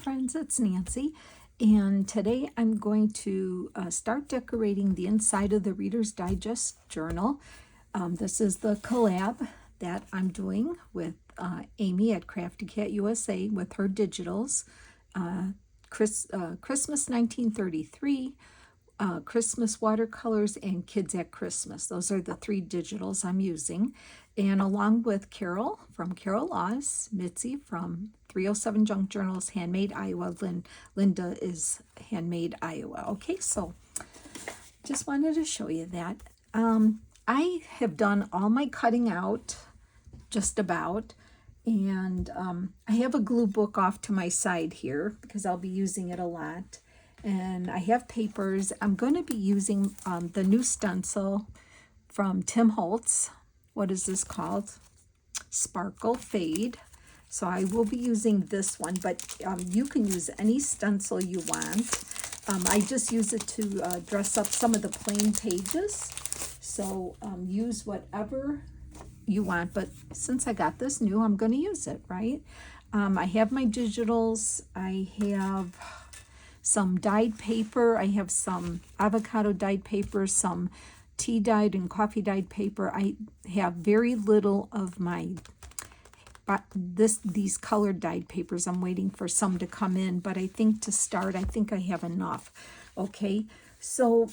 Friends, it's Nancy, and today I'm going to start decorating the inside of the Reader's Digest journal. This is the collab that I'm doing with Amy at craftycat7212 with her digitals. Christmas 1933, Christmas watercolors, and Kids at Christmas. Those are the three digitals I'm using. And along with Carol from Carol Laws, Mitzie from 307 Junk Journals, Handmade Iowa, Linda is Handmade Iowa. Okay, so just wanted to show you that. I have done all my cutting out, just about, and I have a glue book off to my side here because I'll be using it a lot. And I have papers. I'm going to be using the new stencil from Tim Holtz. What is this called? Sparkle Fade. So I will be using this one, but you can use any stencil you want. I just use it to dress up some of the plain pages. So use whatever you want, but since I got this new, I'm going to use it, right? I have my digitals. I have some dyed paper. I have some avocado dyed paper, some tea dyed and coffee dyed paper. I have very little of my these colored dyed papers. I'm waiting for some to come in, but I think to start, I think I have enough. Okay, so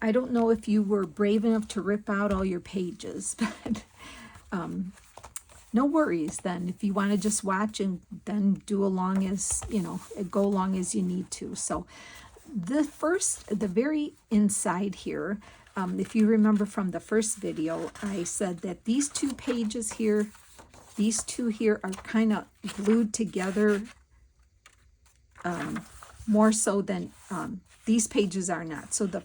I don't know if you were brave enough to rip out all your pages, but no worries then. If you want to just watch and then do along as, go along as you need to. So the very inside here, if you remember from the first video, I said that these two pages here, these two here are kind of glued together more so than these pages are not. So do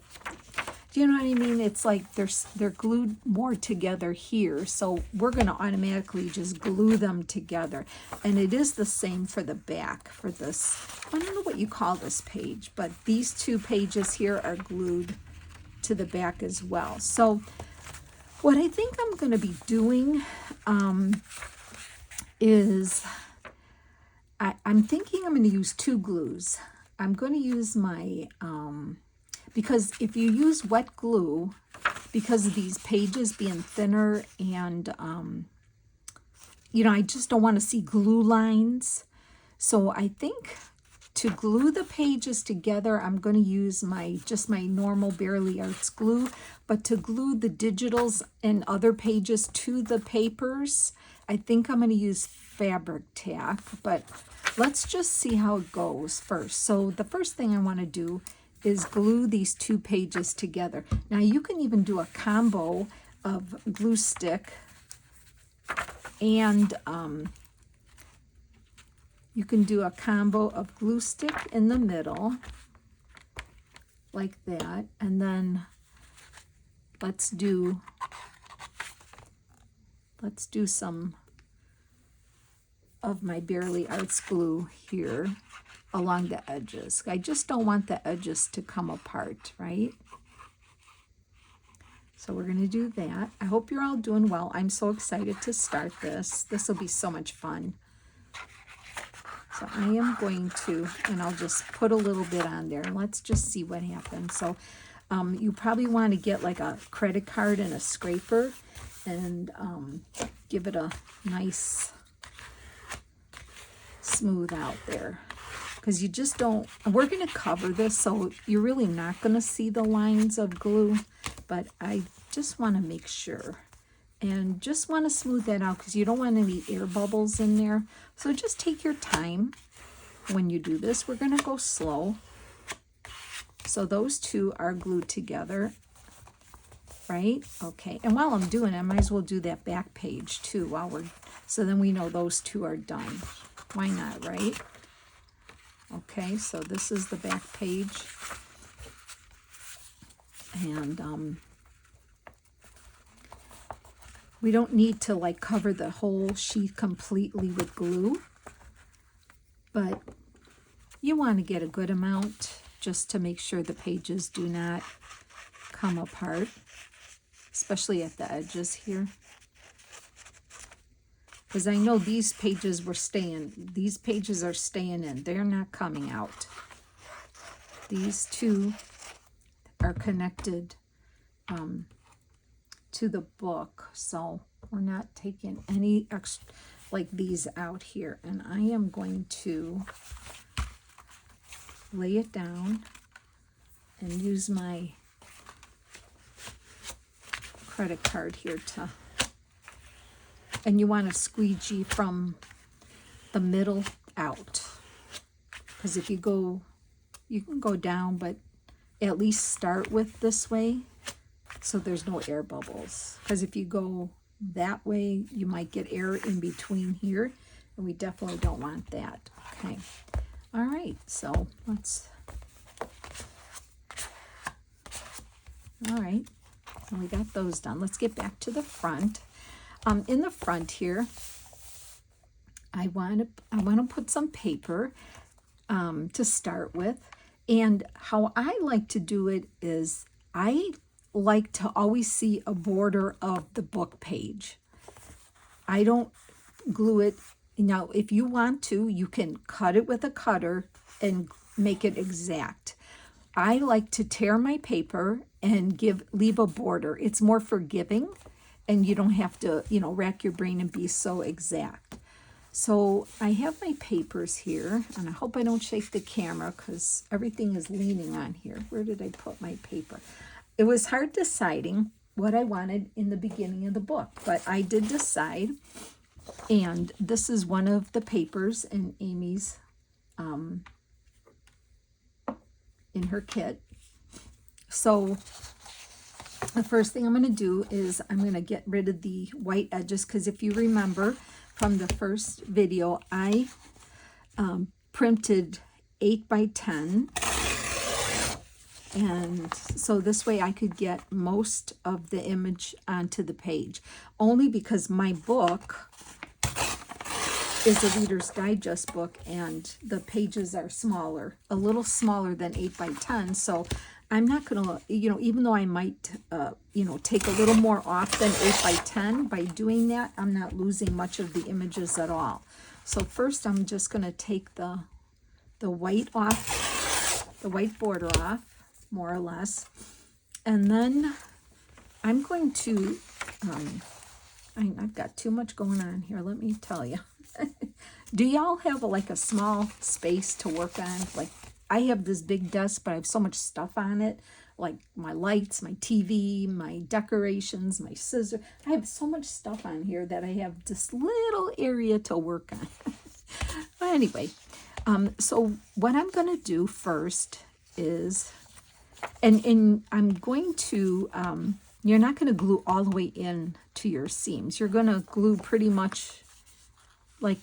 you know what I mean? It's like they're glued more together here. So we're going to automatically just glue them together. And it is the same for the back for this. I don't know what you call this page, but these two pages here are glued to the back as well. So what I think I'm going to be doing is I'm thinking I'm going to use two glues. I'm going to use my... because if you use wet glue, because of these pages being thinner and, I just don't want to see glue lines. So I think to glue the pages together, I'm going to use my normal Barely Arts glue. But to glue the digitals and other pages to the papers, I think I'm going to use fabric tack. But let's just see how it goes first. So the first thing I want to do is glue these two pages together. Now you can even do a combo of glue stick and you can do a combo of glue stick in the middle like that, and then let's do some of my Barely Arts glue here along the edges. I just don't want the edges to come apart, right? So we're going to do that. I hope you're all doing well. I'm so excited to start this. This will be so much fun. So I am going to, and I'll just put a little bit on there, and let's just see what happens. So you probably want to get like a credit card and a scraper and give it a nice smooth out there. Because you just don't, we're going to cover this, so you're really not going to see the lines of glue, but I just want to make sure. And just want to smooth that out because you don't want any air bubbles in there. So just take your time when you do this. We're going to go slow. So those two are glued together, right? Okay, and while I'm doing it, I might as well do that back page too so then we know those two are done. Why not, right? Okay, so this is the back page, and we don't need to like cover the whole sheet completely with glue, but you want to get a good amount just to make sure the pages do not come apart, especially at the edges here. because I know these pages were staying. These pages are staying in. They're not coming out. These two are connected to the book, so we're not taking any extra like these out here. And I am going to lay it down and use my credit card here to, and you want to squeegee from the middle out, because if you go, you can go down, but at least start with this way so there's no air bubbles, because if you go that way you might get air in between here, and we definitely don't want that. Okay, all right, so let's, all right, so we got those done. Let's get back to the front. In the front here, I want to put some paper to start with. And how I like to do it is I like to always see a border of the book page. I don't glue it. Now, if you want to, you can cut it with a cutter and make it exact. I like to tear my paper and leave a border. It's more forgiving, and you don't have to, rack your brain and be so exact. So I have my papers here, and I hope I don't shake the camera because everything is leaning on here. Where did I put my paper? It was hard deciding what I wanted in the beginning of the book, but I did decide, and this is one of the papers in Amy's, in her kit. So the first thing I'm going to do is I'm going to get rid of the white edges, because if you remember from the first video, I printed 8 by 10, and so this way I could get most of the image onto the page, only because my book is a Reader's Digest book and the pages are smaller, a little smaller than 8 by 10, so I'm not going to, even though I might, take a little more off than 8 by 10, by doing that, I'm not losing much of the images at all. So first I'm just going to take the white off, the white border off, more or less. And then I'm going to, I've got too much going on here, let me tell you. Do y'all have like a small space to work on? Like, I have this big desk, but I have so much stuff on it, like my lights, my TV, my decorations, my scissors. I have so much stuff on here that I have this little area to work on. But anyway, so what I'm going to do first is, and I'm going to, you're not going to glue all the way in to your seams. You're going to glue pretty much like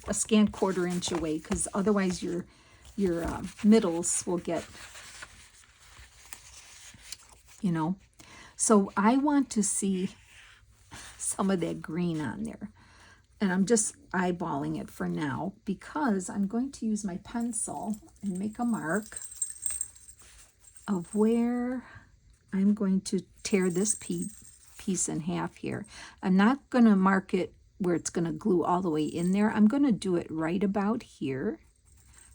a scant 1/4 inch away, because otherwise your middles will get, So I want to see some of that green on there. And I'm just eyeballing it for now, because I'm going to use my pencil and make a mark of where I'm going to tear this piece in half here. I'm not going to mark it where it's going to glue all the way in there. I'm going to do it right about here.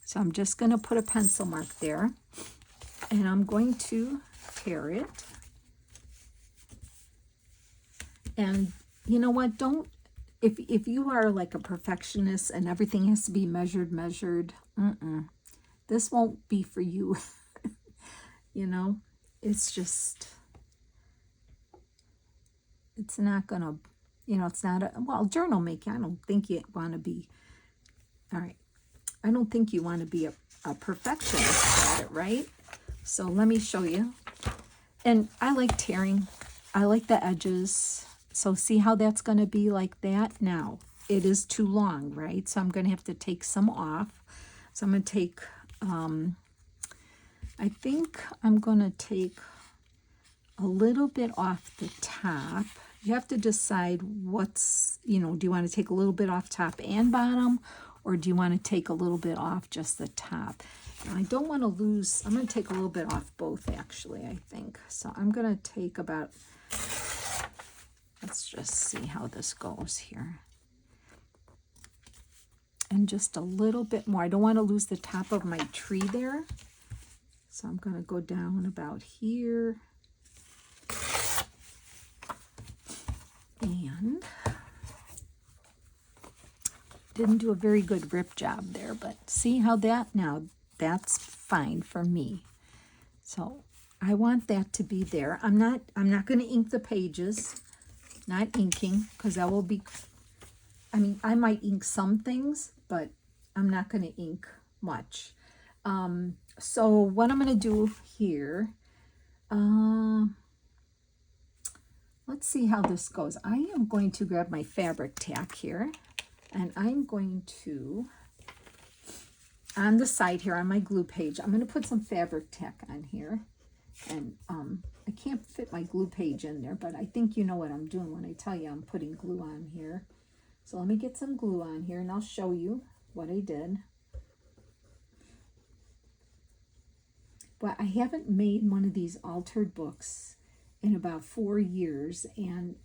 So I'm just going to put a pencil mark there, and I'm going to tear it. And you know what? Don't, if you are like a perfectionist and everything has to be measured, this won't be for you. It's just, it's not going to, it's not a, well, journal making, I don't think you want to be, all right. I don't think you want to be a perfectionist at it, right? So let me show you. And I like tearing. I like the edges. So see how that's going to be like that? Now, it is too long, right? So I'm going to have to take some off. So I'm going to take, I think I'm going to take a little bit off the top. You have to decide what's, do you want to take a little bit off top and bottom, or do you want to take a little bit off just the top? And I don't want to lose, I'm going to take a little bit off both, actually, I think. So I'm going to take about, let's just see how this goes here. and just a little bit more. I don't want to lose the top of my tree there. So I'm going to go down about here. And didn't do a very good rip job there, but see how now that's fine for me. So I want that to be there. I'm not going to ink the pages, not inking, because that will be, I mean, I might ink some things, but I'm not going to ink much. So what I'm going to do here, let's see how this goes. I am going to grab my fabric tack here, and I'm going to, on the side here on my glue page, I'm going to put some fabric tack on here. And I can't fit my glue page in there, but I think you know what I'm doing when I tell you I'm putting glue on here. So let me get some glue on here, and I'll show you what I did. But I haven't made one of these altered books in about 4 years, and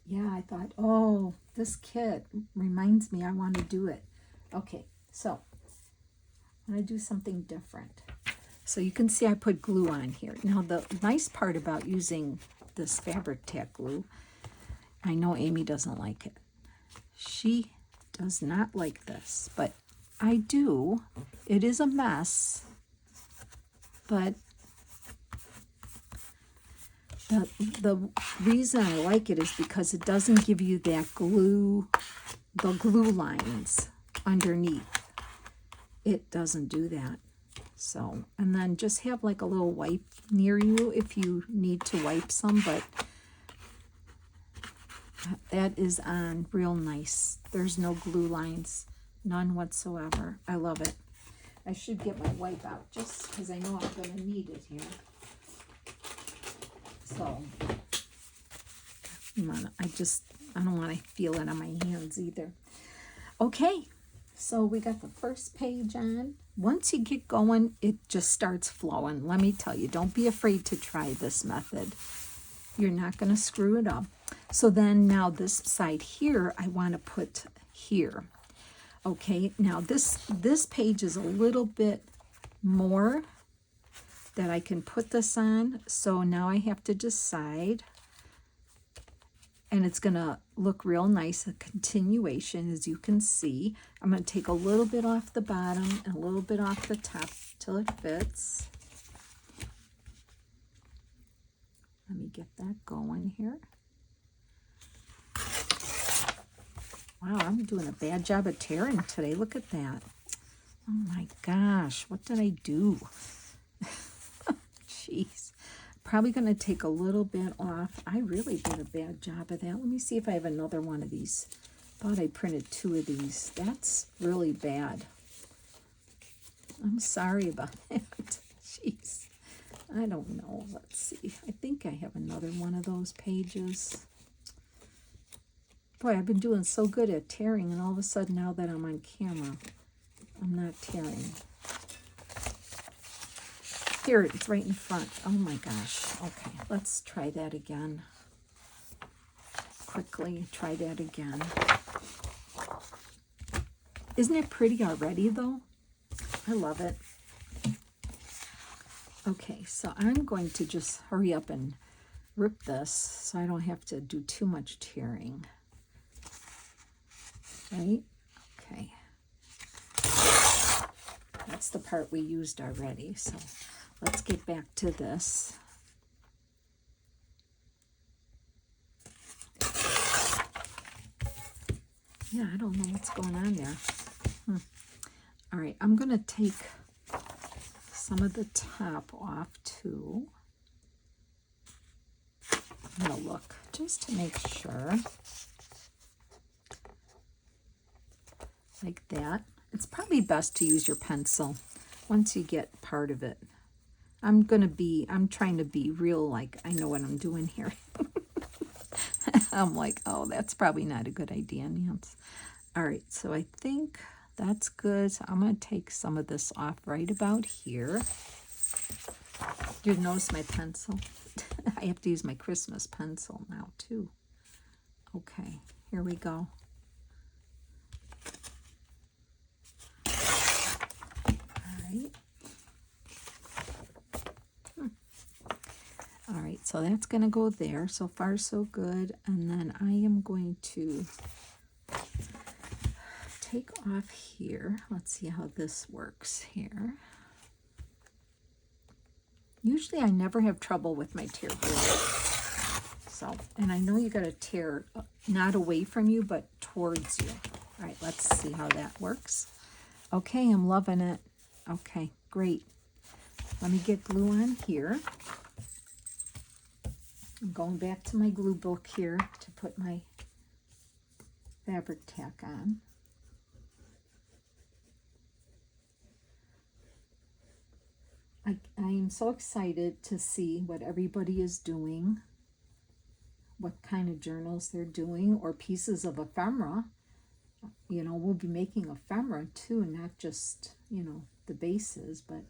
yeah, I thought, oh, this kit reminds me I want to do it. Okay, so I'm going to do something different. So you can see I put glue on here. Now the nice part about using this fabric tack glue, I know Amy doesn't like it. She does not like this, but I do. It is a mess, but the reason I like it is because it doesn't give you that glue, the glue lines underneath. It doesn't do that. So, and then just have like a little wipe near you if you need to wipe some, but that is on real nice. There's no glue lines, none whatsoever. I love it. I should get my wipe out just because I know I'm going to need it here. So, I don't want to feel it on my hands either. Okay, so we got the first page on. Once you get going, it just starts flowing. Let me tell you, don't be afraid to try this method. You're not going to screw it up. So then now this side here, I want to put here. Okay, now this page is a little bit more that I can put this on. So now I have to decide. And it's going to look real nice, a continuation, as you can see. I'm going to take a little bit off the bottom and a little bit off the top till it fits. Let me get that going here. Wow, I'm doing a bad job of tearing today. Look at that. Oh my gosh, what did I do? Jeez. Probably going to take a little bit off. I really did a bad job of that. Let me see if I have another one of these. Thought I printed 2 of these. That's really bad. I'm sorry about that. Jeez. I don't know. Let's see. I think I have another one of those pages. Boy, I've been doing so good at tearing, and all of a sudden now that I'm on camera, I'm not tearing. Here, it's right in front. Oh my gosh. Okay, let's try that again. Quickly, try that again. Isn't it pretty already, though? I love it. Okay, so I'm going to just hurry up and rip this so I don't have to do too much tearing. Right? Okay. That's the part we used already, so let's get back to this. Yeah, I don't know what's going on there. All right, I'm going to take some of the top off too. I'm going to look just to make sure. Like that. It's probably best to use your pencil once you get part of it. I'm trying to be real, like I know what I'm doing here. I'm like, oh, that's probably not a good idea, Nance. All right, so I think that's good. So I'm going to take some of this off right about here. You notice my pencil? I have to use my Christmas pencil now, too. Okay, here we go. So that's going to go there. So far, so good. And then I am going to take off here. Let's see how this works here. Usually I never have trouble with my tear glue. So, and I know you got to tear not away from you, but towards you. All right, let's see how that works. Okay, I'm loving it. Okay, great. Let me get glue on here. I'm going back to my glue book here to put my fabric tack on. I am so excited to see what everybody is doing, what kind of journals they're doing, or pieces of ephemera. You know, we'll be making ephemera too, not just, you know, the bases, but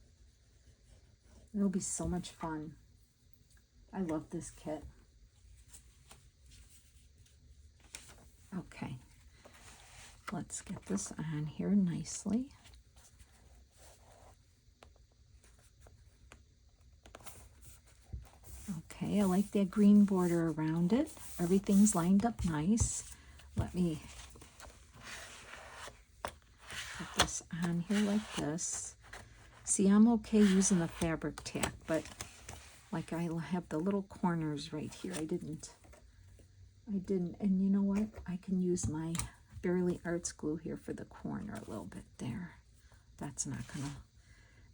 it'll be so much fun. I love this kit. Okay, let's get this on here nicely. Okay, I like that green border around it. Everything's lined up nice. Let me put this on here like this. See, I'm okay using the fabric tack, but like I have the little corners right here. I didn't, and you know what? I can use my Barely Arts glue here for the corner a little bit there. That's not gonna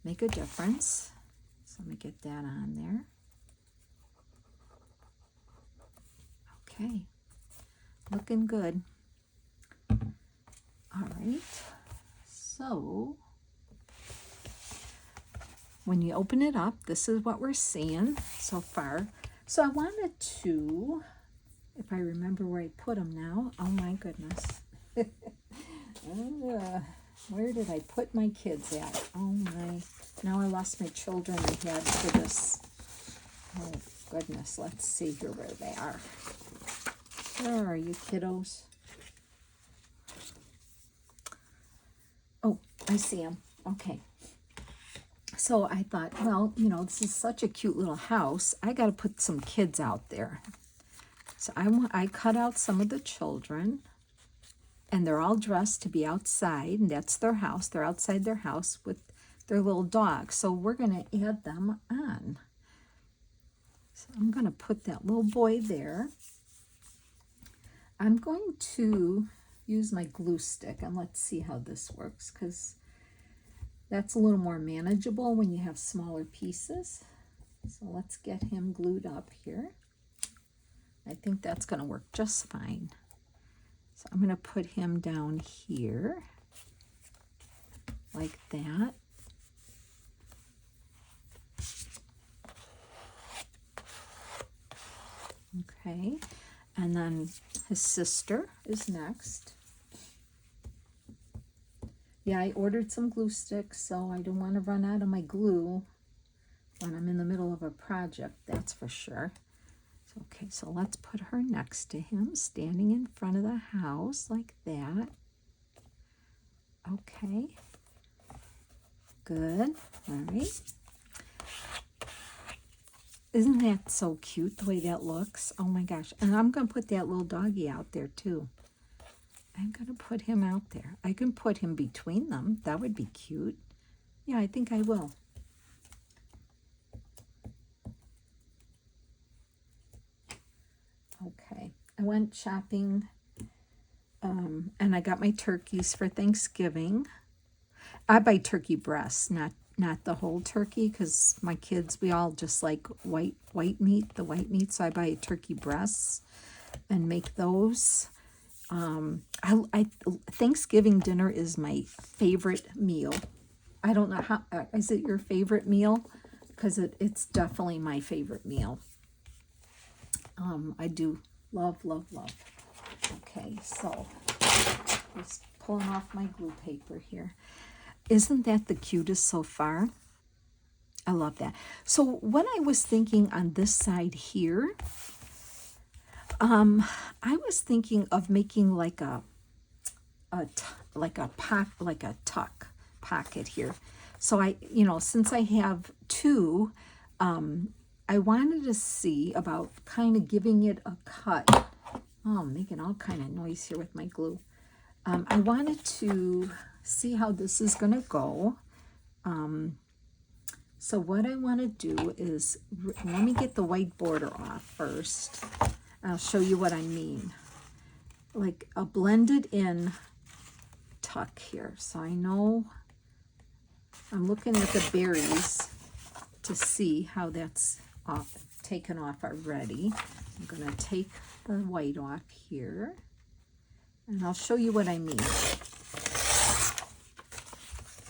make a difference. So let me get that on there. Okay, looking good. All right, so when you open it up, this is what we're seeing so far. So I wanted to, if I remember where I put them now, oh my goodness. Where did I put my kids at? Oh my, now I lost my children I had for this. Oh goodness, let's see here where they are. Where are you, kiddos? Oh, I see them. Okay. So I thought, well, you know, this is such a cute little house. I got to put some kids out there. So I cut out some of the children, and they're all dressed to be outside, and that's their house. They're outside their house with their little dog. So we're going to add them on. So I'm going to put that little boy there. I'm going to use my glue stick, and let's see how this works, because that's a little more manageable when you have smaller pieces. So let's get him glued up here. I think that's going to work just fine. So I'm going to put him down here like that. Okay, and then his sister is next. Yeah, I ordered some glue sticks, so I don't want to run out of my glue when I'm in the middle of a project, that's for sure. So, okay, so let's put her next to him, standing in front of the house like that. Okay, good, all right. Isn't that so cute, the way that looks? Oh my gosh, and I'm going to put that little doggy out there too. I'm going to put him out there. I can put him between them. That would be cute. Yeah, I think I will. Okay, I went shopping, and I got my turkeys for Thanksgiving. I buy turkey breasts, not the whole turkey, because my kids, we all just like white meat, the white meat, so I buy turkey breasts and make those. Thanksgiving dinner is my favorite meal. I don't know how, is it your favorite meal? Because it's definitely my favorite meal. I do love. Okay, so just pulling off my glue paper here. Isn't that the cutest so far? I love that. So what I was thinking on this side here, I was thinking of making like a tuck pocket here. So I, you know, since I have two, I wanted to see about kind of giving it a cut. Oh, I'm making all kind of noise here with my glue. I wanted to see how this is going to go. So what I want to do is, let me get the white border off first. I'll show you what I mean. Like a blended in tuck here. So I know I'm looking at the berries to see how that's taken off already. I'm going to take the white off here, and I'll show you what I mean.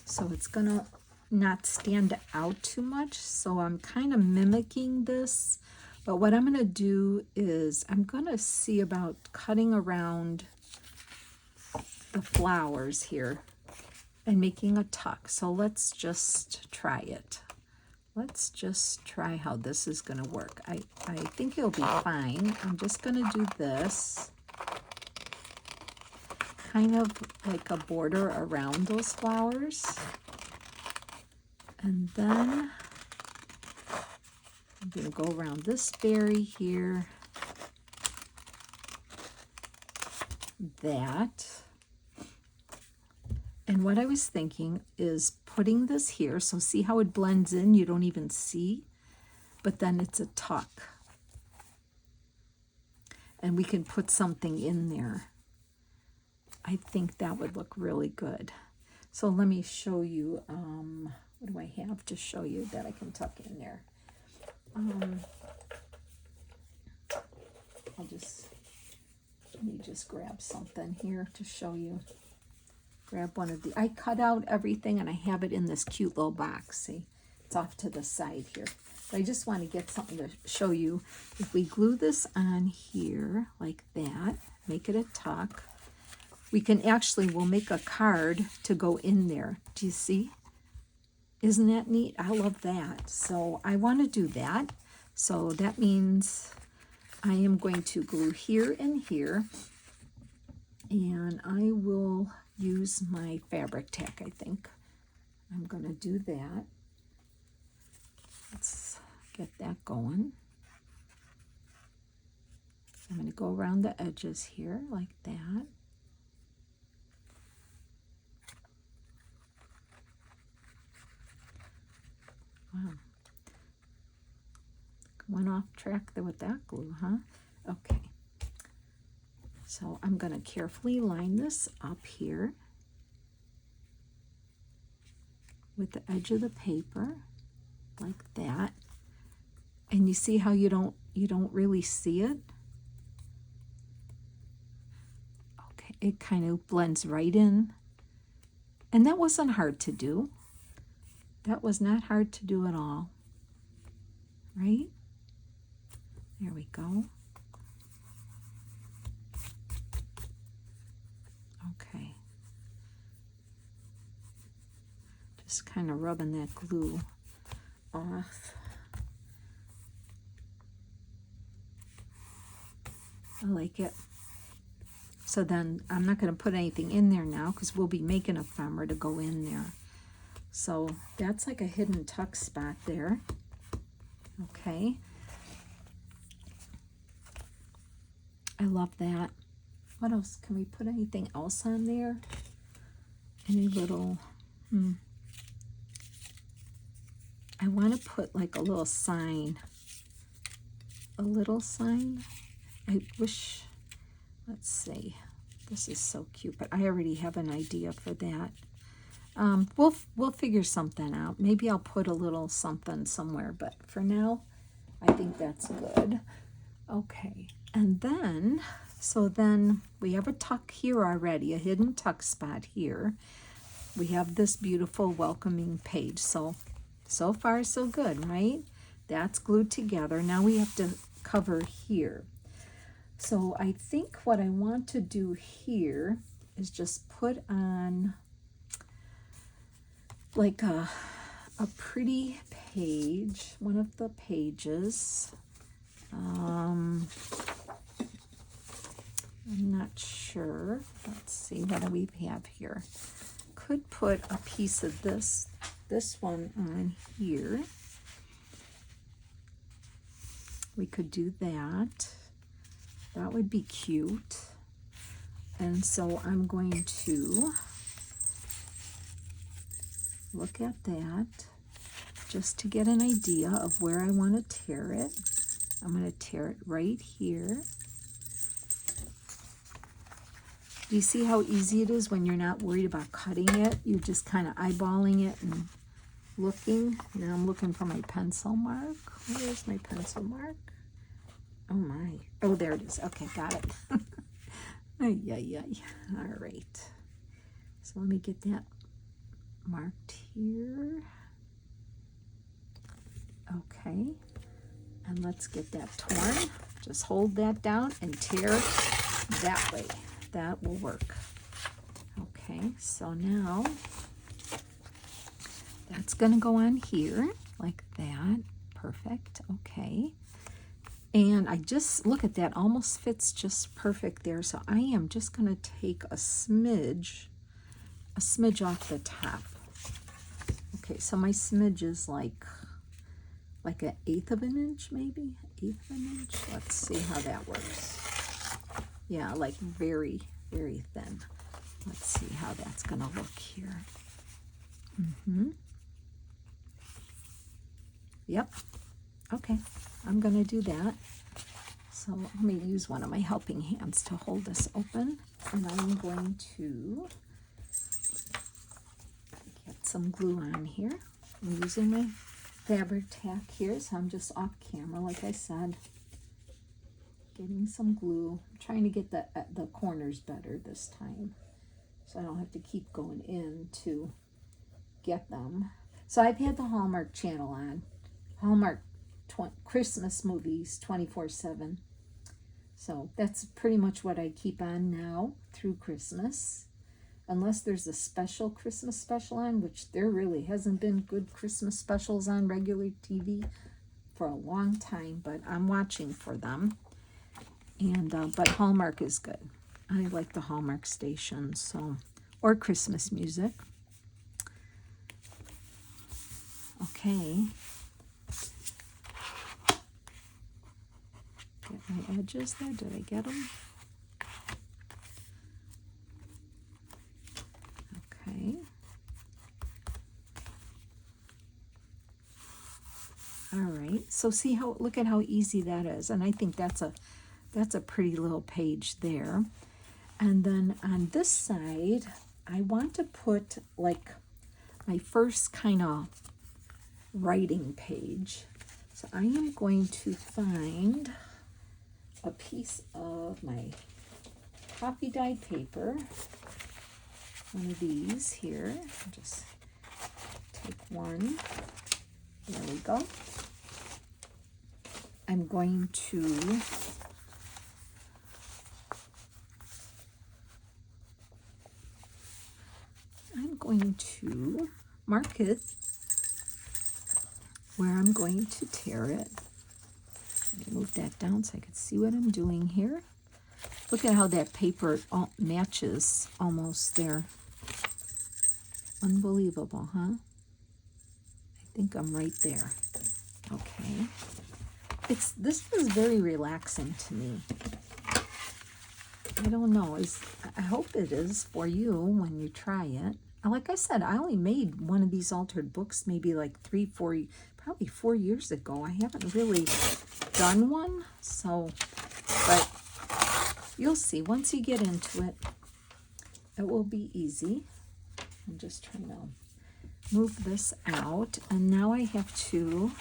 So it's going to not stand out too much, so I'm kind of mimicking this. But what I'm going to do is I'm going to see about cutting around the flowers here and making a tuck. So let's just try it. Let's just try how this is going to work. I think it'll be fine. I'm just going to do this, kind of like a border around those flowers. And then I'm going to go around this berry here, that. And what I was thinking is putting this here, so see how it blends in, you don't even see, but then it's a tuck. And we can put something in there. I think that would look really good. So let me show you, what do I have to show you that I can tuck in there? Let me just grab something here to show you. Grab one of the, I cut out everything and I have it in this cute little box. See, it's off to the side here. But I just want to get something to show you. If we glue this on here like that, make it a tuck, we can actually, we'll make a card to go in there. Do you see? Isn't that neat? I love that. So I want to do that. So that means I am going to glue here and here. And I will use my fabric tack, I think. I'm going to do that. Let's get that going. I'm going to go around the edges here like that. Wow. Went off track there with that glue, huh? Okay. So I'm going to carefully line this up here with the edge of the paper like that. And you see how you don't really see it? Okay, it kind of blends right in. And that wasn't hard to do. That was not hard to do at all. Right? There we go. Okay. Just kind of rubbing that glue off. I like it. So then I'm not going to put anything in there now because we'll be making a ephemera to go in there. So that's like a hidden tuck spot there. Okay. I love that. What else? Can we put anything else on there? Any little... I want to put like a little sign. A little sign. I wish... Let's see. This is so cute, but I already have an idea for that. We'll figure something out. Maybe I'll put a little something somewhere, but for now, I think that's good. Okay, and then, so then we have a tuck here already, a hidden tuck spot here. We have this beautiful welcoming page. So far so good, right? That's glued together. Now we have to cover here. So I think what I want to do here is just put on like a pretty page, one of the pages. I'm not sure. Let's see, what do we have here? Could put a piece of this one on here. We could do that. That would be cute. And so I'm going to look at that just to get an idea of where I want to tear it. I'm going to tear it right here. Do you see how easy it is when you're not worried about cutting it? You're just kind of eyeballing it and looking. Now I'm looking for my pencil mark. Where's my pencil mark? Oh my. Oh, there it is. Okay, got it. Ay, ay, ay. All right. So let me get that marked here. Okay. And let's get that torn. Just hold that down and tear that way. That will work. Okay, so now that's going to go on here like that. Perfect. Okay. And I just, look at that, almost fits just perfect there. So I am just going to take a smidge off the top. Okay, so my smidge is like an 1/8 of an inch, maybe? 1/8 of an inch? Let's see how that works. Yeah, like very, very thin. Let's see how that's going to look here. Yep. Okay, I'm going to do that. So let me use one of my helping hands to hold this open. And I'm going to get some glue on here. I'm using my fabric tack here, so I'm just off camera, like I said. Getting some glue. I'm trying to get the corners better this time, so I don't have to keep going in to get them. So I've had the Hallmark channel on, Hallmark Christmas movies 24/7. So that's pretty much what I keep on now through Christmas. Unless there's a special Christmas special on, which there really hasn't been good Christmas specials on regular TV for a long time, but I'm watching for them. And but Hallmark is good. I like the Hallmark station, so, or Christmas music. Okay. Get my edges there. Did I get them? Okay. All right. So see how, look at how easy that is. And I think that's a pretty little page there. And then on this side, I want to put like my first kind of writing page. So I am going to find a piece of my coffee dyed paper, one of these here. Just take one. There we go. I'm going to mark it where I'm going to tear it. Let me move that down so I can see what I'm doing here. Look at how that paper all matches almost there. Unbelievable, huh? I think I'm right there. Okay. This is very relaxing to me. I don't know. I hope it is for you when you try it. Like I said, I only made one of these altered books maybe like probably 4 years ago. I haven't really done one, so, but you'll see. Once you get into it, it will be easy. I'm just trying to move this out, and now I have to,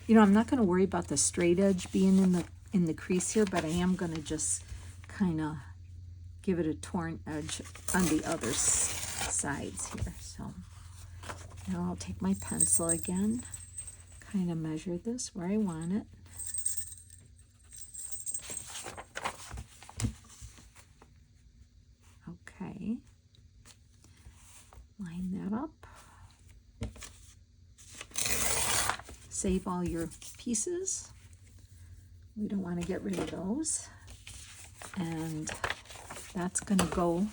I'm not going to worry about the straight edge being in the crease here, but I am going to just kind of give it a torn edge on the other sides here. So now I'll take my pencil again, kind of measure this where I want it. Okay, line that up. Save all your pieces. We don't want to get rid of those. And that's going to go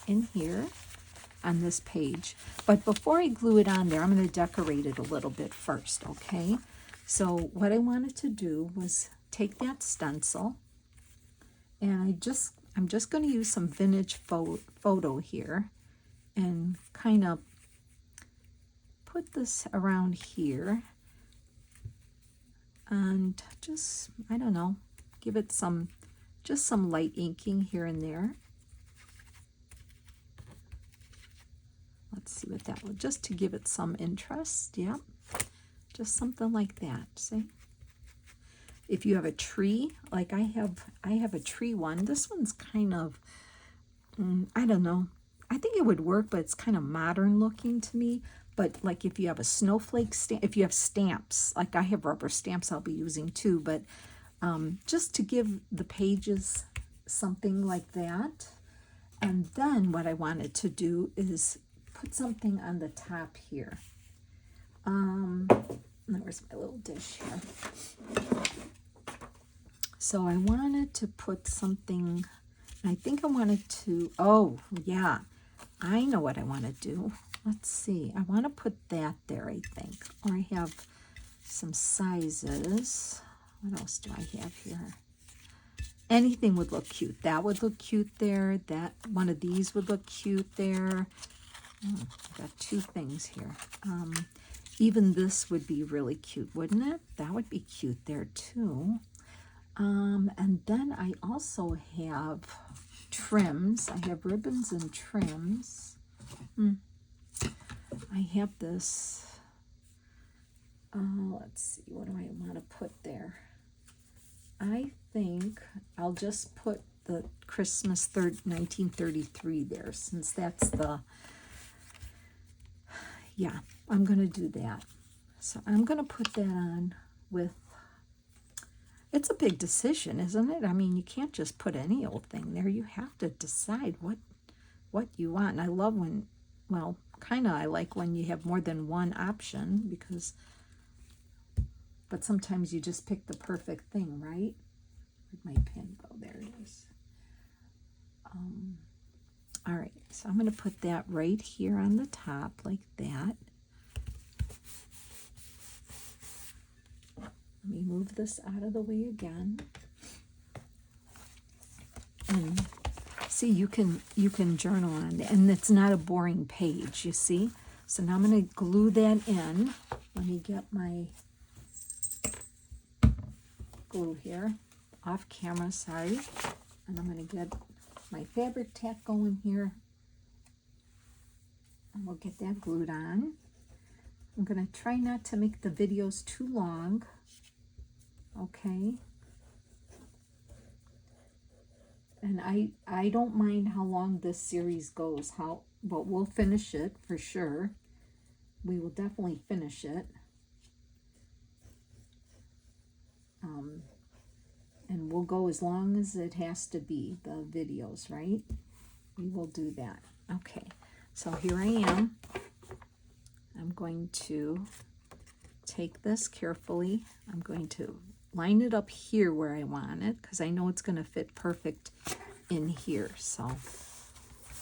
in here on this page. But before I glue it on there, I'm going to decorate it a little bit first, okay? So what I wanted to do was take that stencil, and I'm just going to use some vintage photo here and kind of put this around here and just, I don't know, give it just some light inking here and there. Let's see what that will, just to give it some interest. Yep, just something like that. See, if you have a tree, like I have a tree one. This one's kind of, I don't know. I think it would work, but it's kind of modern looking to me. But like if you have a snowflake stamp, if you have stamps, like I have rubber stamps I'll be using too, but just to give the pages something like that. And then what I wanted to do is put something on the top here. Where's my little dish here? So I wanted to put something, I think I wanted to, oh yeah, I know what I want to do. Let's see, I want to put that there, I think. Or I have some sizes. What else do I have here? Anything would look cute. That would look cute there. That one of these would look cute there. I've got two things here. Even this would be really cute, wouldn't it? That would be cute there too. And then I also have trims. I have ribbons and trims. I have this. Let's see, what do I want to put there? I think I'll just put the Christmas 1933 there, since that's the, yeah, I'm going to do that. So I'm going to put that on with, it's a big decision, isn't it? I mean, you can't just put any old thing there. You have to decide what you want. And I love when, well, kind of I like when you have more than one option, because, but sometimes you just pick the perfect thing, right? Where'd my pen go? There it is. All right, so I'm going to put that right here on the top like that. Let me move this out of the way again. And see, you can journal on it, and it's not a boring page, you see? So now I'm going to glue that in. Let me get my glue here, off camera, sorry. And I'm going to get my fabric tack going here. And we'll get that glued on. I'm going to try not to make the videos too long. Okay. And I don't mind how long this series goes, but we'll finish it for sure. We will definitely finish it. And we'll go as long as it has to be, the videos, right? We will do that. Okay, so here I am. I'm going to take this carefully. I'm going to line it up here where I want it, because I know it's going to fit perfect in here. So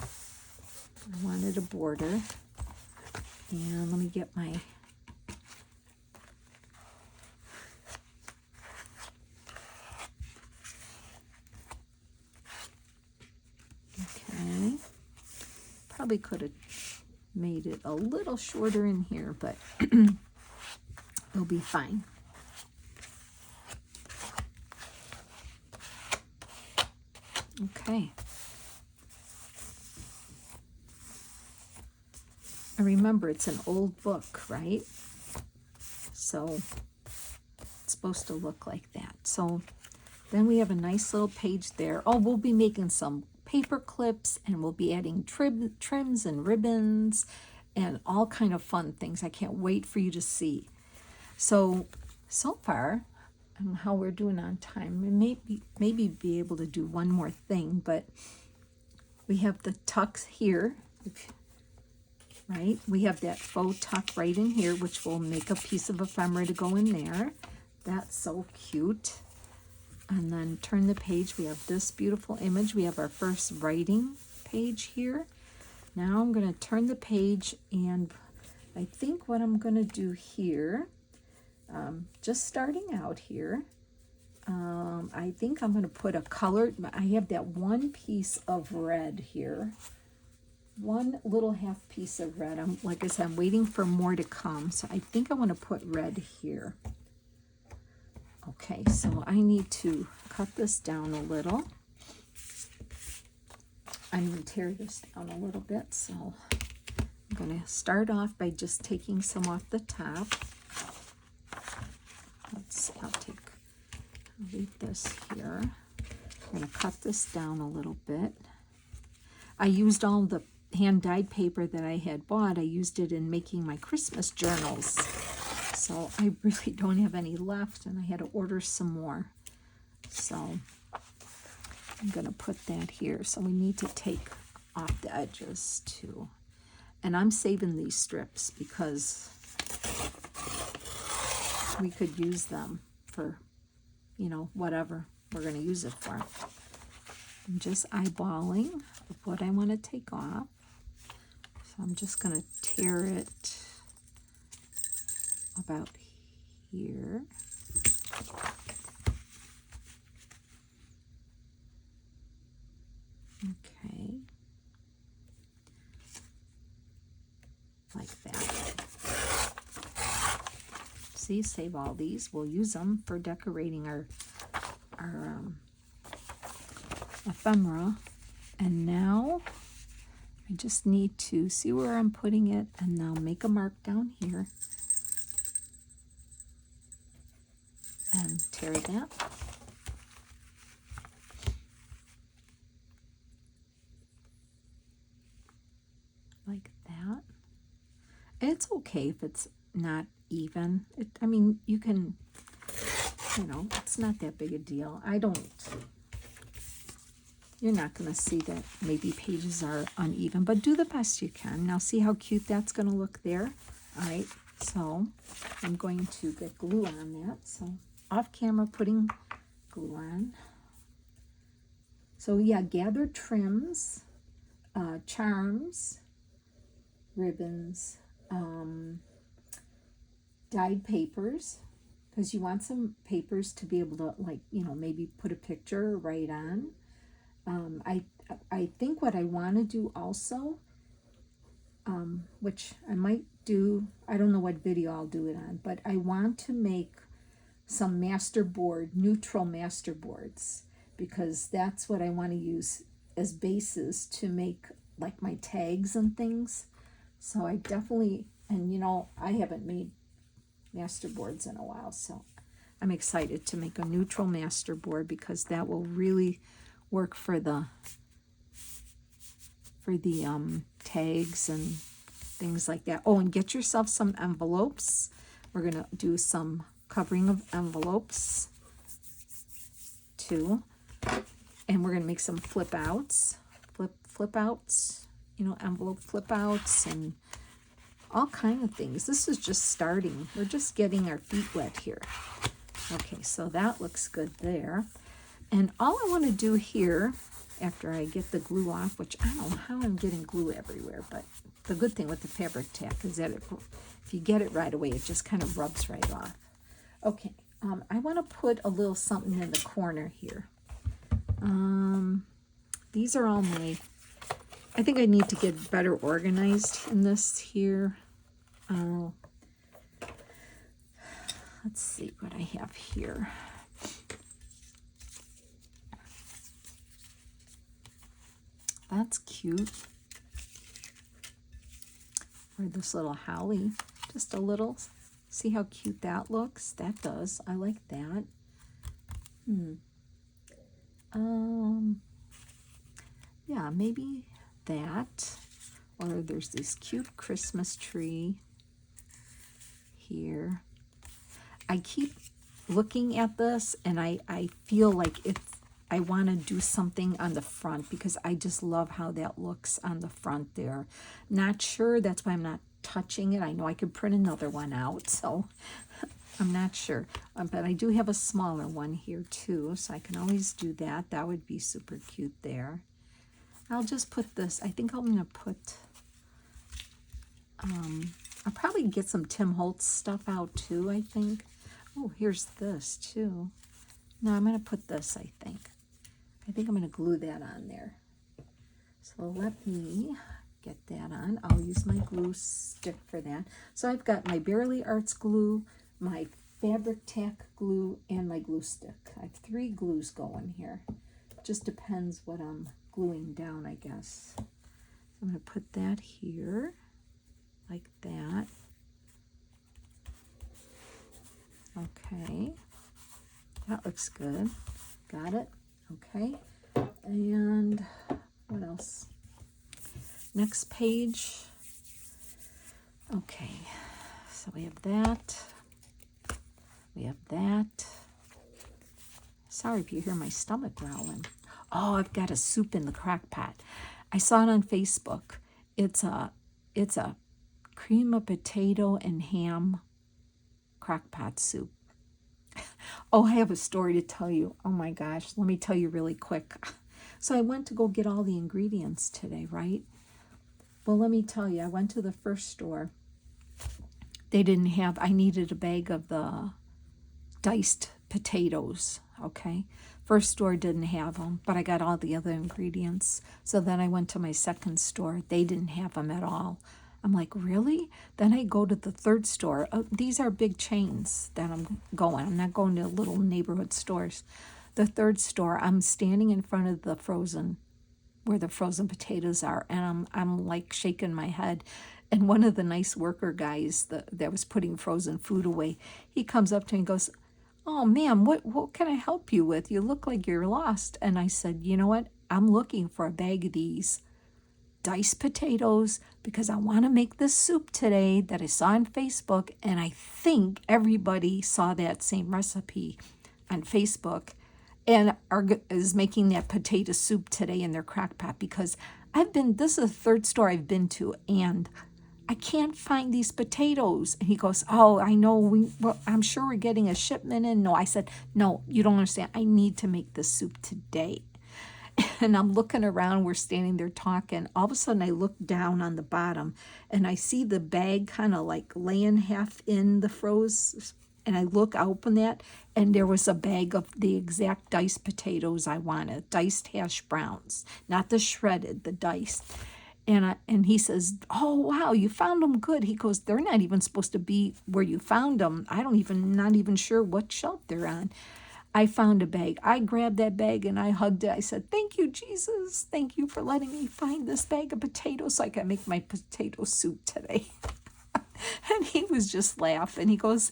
I wanted a border. And let me get my probably could have made it a little shorter in here, but it'll be fine. Okay. And remember, it's an old book, right? So it's supposed to look like that. So then we have a nice little page there. Oh, we'll be making some paper clips, and we'll be adding trims and ribbons and all kind of fun things. I can't wait for you to see. So far, how we're doing on time. We maybe be able to do one more thing, but we have the tucks here, right? We have that faux tuck right in here, which will make a piece of ephemera to go in there. That's so cute. And then turn the page. We have this beautiful image. We have our first writing page here. Now I'm going to turn the page, and I think what I'm going to do here, just starting out here. I think I'm going to put a colored, I have that one piece of red here. One little half piece of red. Like I said, I'm waiting for more to come. So I think I want to put red here. Okay, so I need to cut this down a little. I'm going to tear this down a little bit. So I'm going to start off by just taking some off the top. Let's see, I'll leave this here. I'm going to cut this down a little bit. I used all the hand-dyed paper that I had bought. I used it in making my Christmas journals. So I really don't have any left, and I had to order some more. So I'm going to put that here. So we need to take off the edges too. And I'm saving these strips because we could use them for, you know, whatever we're going to use it for. I'm just eyeballing what I want to take off. So I'm just going to tear it about here. Okay. Like that. See, save all these. We'll use them for decorating our ephemera. And now I just need to see where I'm putting it, and now make a mark down here and tear that. Like that. And it's okay if it's not even. I mean, you can, you know, it's not that big a deal. You're not going to see that maybe pages are uneven, but do the best you can. Now see how cute that's going to look there? All right, so I'm going to get glue on that. So off camera, putting glue on. So yeah, gathered trims, charms, ribbons, dyed papers, because you want some papers to be able to, like, you know, maybe put a picture or write on. I think what I want to do also, which I might do, I don't know what video I'll do it on, but I want to make some masterboard, neutral masterboards, because that's what I want to use as bases to make like my tags and things. So I definitely, and you know, I haven't made masterboards in a while, so I'm excited to make a neutral masterboard because that will really work for the tags and things like that. Oh, and get yourself some envelopes. We're gonna do some covering of envelopes too, and we're gonna make some flip outs, you know, envelope flip outs and all kind of things. This is just starting. We're just getting our feet wet here. Okay, so that looks good there. And all I want to do here, after I get the glue off, which I don't know how I'm getting glue everywhere, but the good thing with the fabric tack is that if you get it right away, it just kind of rubs right off. Okay, I want to put a little something in the corner here. These are all my, I think I need to get better organized in this here. Let's see what I have here. That's cute. Or this little holly, just a little. See how cute that looks? That does. I like that. Yeah, maybe that. Or there's this cute Christmas tree here. I keep looking at this and I feel like I want to do something on the front because I just love how that looks on the front there. Not sure, that's why I'm not touching it. I know I could print another one out, so I'm not sure. But I do have a smaller one here too, so I can always do that. That would be super cute there. I'll just put this, I think I'm going to put, I'll probably get some Tim Holtz stuff out too, I think. Oh, here's this too. No, I'm going to put this, I think. I think I'm going to glue that on there. So let me get that on. I'll use my glue stick for that. So I've got my Barely Arts glue, my fabric tack glue, and my glue stick. I have 3 glues going here. Just depends what I'm gluing down, I guess. So I'm going to put that here, like that. Okay, that looks good. Got it. Okay, and what else? Next page. Okay, so we have that. We have that. Sorry if you hear my stomach growling. Oh, I've got a soup in the crock pot. I saw it on Facebook. It's a cream of potato and ham crock pot soup. Oh, I have a story to tell you. Oh my gosh, let me tell you really quick. So I went to go get all the ingredients today, right? Well, let me tell you, I went to the first store. They didn't have, I needed a bag of the diced potatoes, okay? First store didn't have them, but I got all the other ingredients. So then I went to my second store. They didn't have them at all. I'm like, really? Then I go to the third store. These are big chains that I'm going. I'm not going to little neighborhood stores. The third store, I'm standing in front of the frozen, where the frozen potatoes are, and I'm like shaking my head. And one of the nice worker guys that was putting frozen food away, he comes up to me and goes, "Oh, ma'am, what can I help you with? You look like you're lost." And I said, "You know what? I'm looking for a bag of these diced potatoes because I want to make this soup today that I saw on Facebook, and I think everybody saw that same recipe on Facebook and is making that potato soup today in their crock pot because this is the third store I've been to, and I can't find these potatoes." And he goes, "Oh, I know, I'm sure we're getting a shipment in." No, I said, "No, you don't understand. I need to make this soup today." And I'm looking around, we're standing there talking. All of a sudden I look down on the bottom and I see the bag kind of like laying half in the froze. And I open that, and there was a bag of the exact diced potatoes I wanted, diced hash browns, not the shredded, the diced. And he says, "Oh, wow, you found them good." He goes, "They're not even supposed to be where you found them. Not even sure what shelf they're on." I found a bag. I grabbed that bag and I hugged it. I said, "Thank you, Jesus. Thank you for letting me find this bag of potatoes so I can make my potato soup today." And he was just laughing. He goes,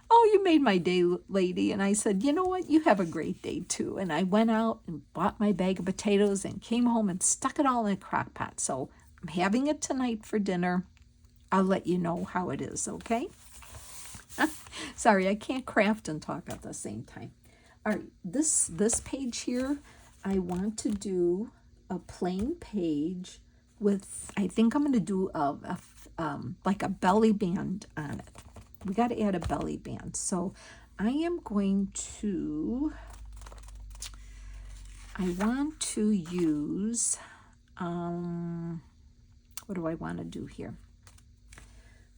"Oh, you made my day, lady." And I said, "You know what? You have a great day too." And I went out and bought my bag of potatoes and came home and stuck it all in a crock pot. So I'm having it tonight for dinner. I'll let you know how it is, okay? Sorry, I can't craft and talk at the same time. All right, this page here, I want to do a plain page with, I think I'm going to do like a belly band on it. We got to add a belly band. So I want to use, what do I want to do here?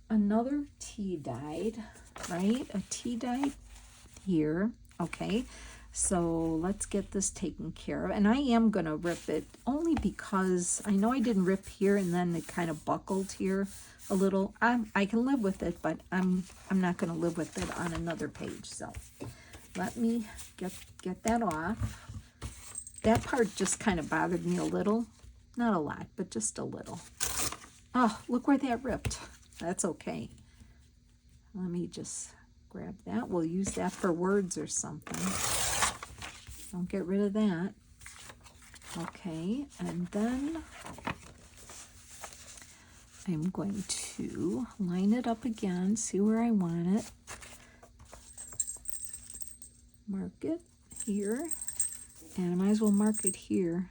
Another tea dyed, right? A tea dyed here. Okay, so let's get this taken care of. And I am going to rip it only because I know I didn't rip here and then it kind of buckled here a little. I can live with it, but I'm not going to live with it on another page. So let me get that off. That part just kind of bothered me a little. Not a lot, but just a little. Oh, look where that ripped. That's okay. Let me just grab that. We'll use that for words or something. Don't get rid of that. Okay, and then I'm going to line it up again, see where I want it. Mark it here, and I might as well mark it here.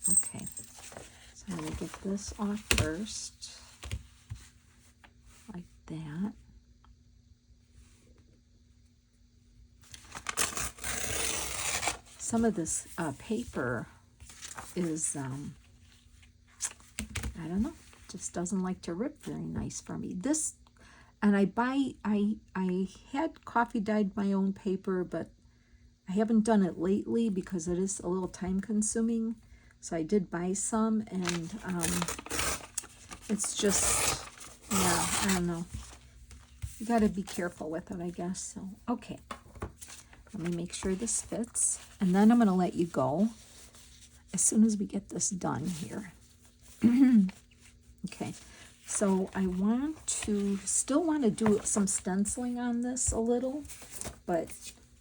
Okay, so I'm going to get this off first, like that. Some of this paper is, I don't know, just doesn't like to rip very nice for me. This And I had coffee dyed my own paper, but I haven't done it lately because it is a little time consuming. So I did buy some, and it's just, yeah, I don't know. You got to be careful with it, I guess. So, okay. Let me make sure this fits. And then I'm going to let you go as soon as we get this done here. Okay. So I still want to do some stenciling on this a little, but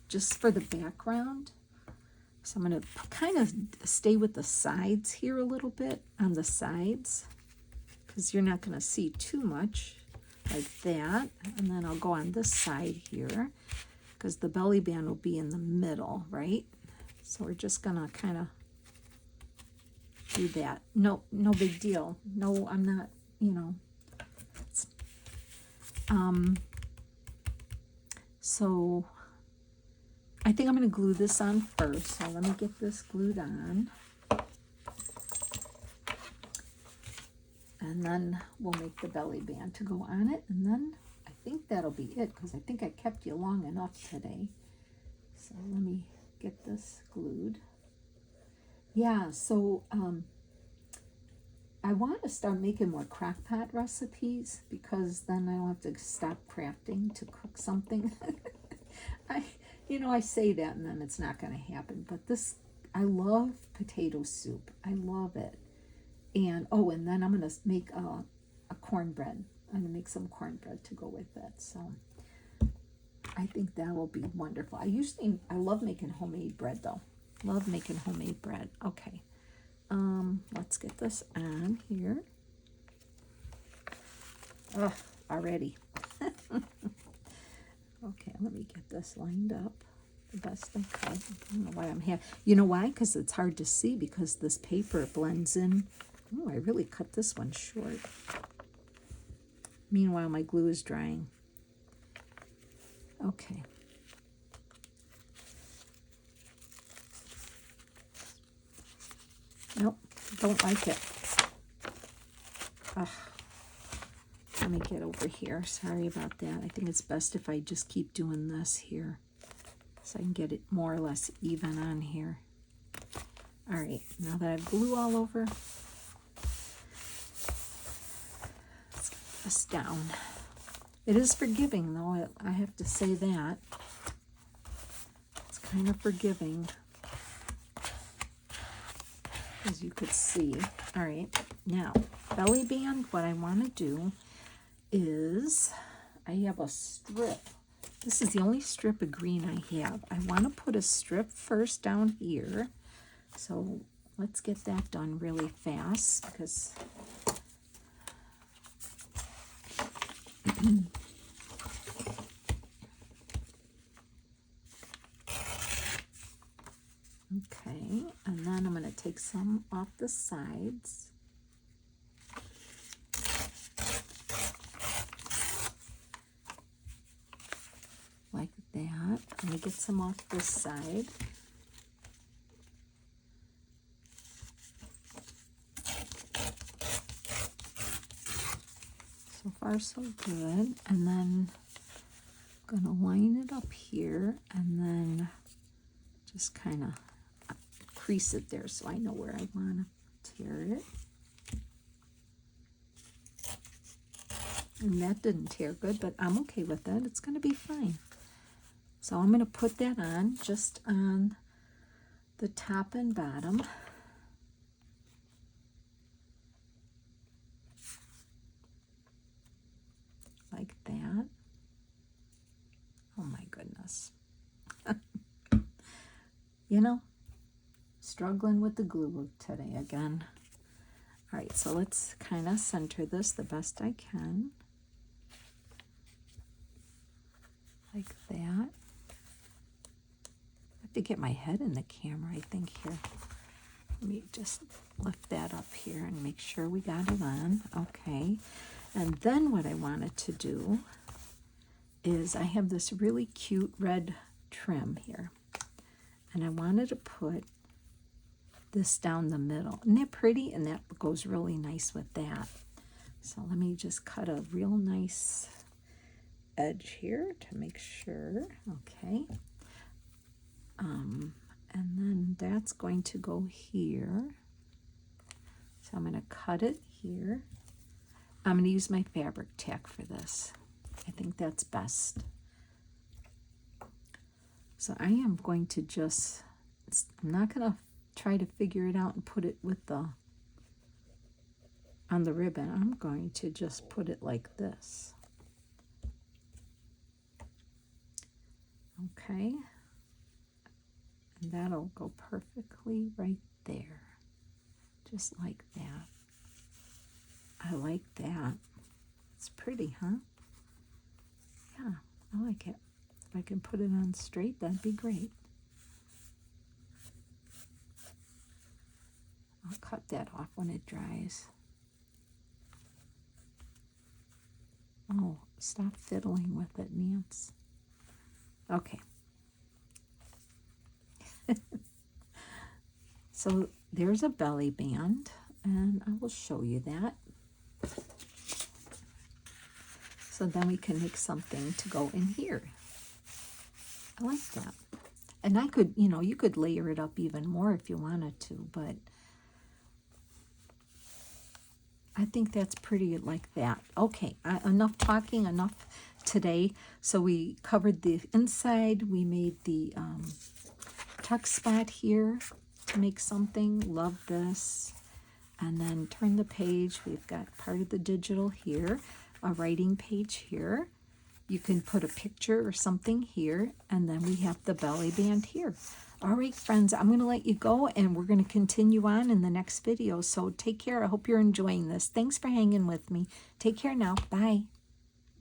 just for the background. So I'm going to kind of stay with the sides here a little bit, on the sides, because you're not going to see too much like that. And then I'll go on this side here, because the belly band will be in the middle, right? So we're just going to kind of do that. No big deal. No, I'm not, you know. So I think I'm going to glue this on first. So let me get this glued on. And then we'll make the belly band to go on it. And then I think that'll be it, because I think I kept you long enough today. So let me get this glued. Yeah, so I want to start making more crock pot recipes, because then I don't have to stop crafting to cook something. I say that and then it's not going to happen. But I love potato soup. I love it. And and then I'm going to make a cornbread. I'm going to make some cornbread to go with it. So I think that will be wonderful. I love making homemade bread though. Love making homemade bread. Okay. Let's get this on here. Oh, already. Okay, let me get this lined up the best I could. I don't know why I'm here. You know why? Because it's hard to see, because this paper blends in. Oh, I really cut this one short. Meanwhile, my glue is drying. Okay. Nope, don't like it. Ugh. Let me get over here. Sorry about that. I think it's best if I just keep doing this here, so I can get it more or less even on here. All right, now that I've glue all over, let's get this down. It is forgiving, though. I have to say that. It's kind of forgiving, as you could see. All right, now, belly band, what I want to do is, I have a strip. This is the only strip of green I have. I want to put a strip first down here. So let's get that done really fast, because okay, and then I'm going to take some off the sides. Like that. Let me get some off this side. So far, so good. And then I'm going to line it up here, and then just kind of crease it there so I know where I want to tear it. And that didn't tear good, but I'm okay with that. It's going to be fine. So I'm going to put that on just on the top and bottom. Like that. Oh my goodness. Struggling with the glue today again. All right, so let's kind of center this the best I can. Like that. I have to get my head in the camera, I think, here. Let me just lift that up here and make sure we got it on. Okay. And then what I wanted to do is, I have this really cute red trim here. And I wanted to put this down the middle. Isn't that pretty? And that goes really nice with that. So let me just cut a real nice edge here to make sure. Okay. And then that's going to go here. So I'm going to cut it here. I'm going to use my fabric tack for this. I think that's best. So I am going to just, I'm not going to try to figure it out and put it with on the ribbon. I'm going to just put it like this. Okay. And that'll go perfectly right there. Just like that. I like that. It's pretty, huh? Yeah, I like it. If I can put it on straight, that'd be great. I'll cut that off when it dries. Oh, stop fiddling with it, Nance. Okay. So there's a belly band, and I will show you that. So then we can make something to go in here. I like that. And I could, you know, you could layer it up even more if you wanted to, but I think that's pretty like that. Okay, enough talking, enough today. So we covered the inside. We made the tuck spot here to make something. Love this. And then turn the page. We've got part of the digital here, a writing page here. You can put a picture or something here, and then we have the belly band here. All right, friends, I'm going to let you go, and we're going to continue on in the next video. So take care. I hope you're enjoying this. Thanks for hanging with me. Take care now. Bye.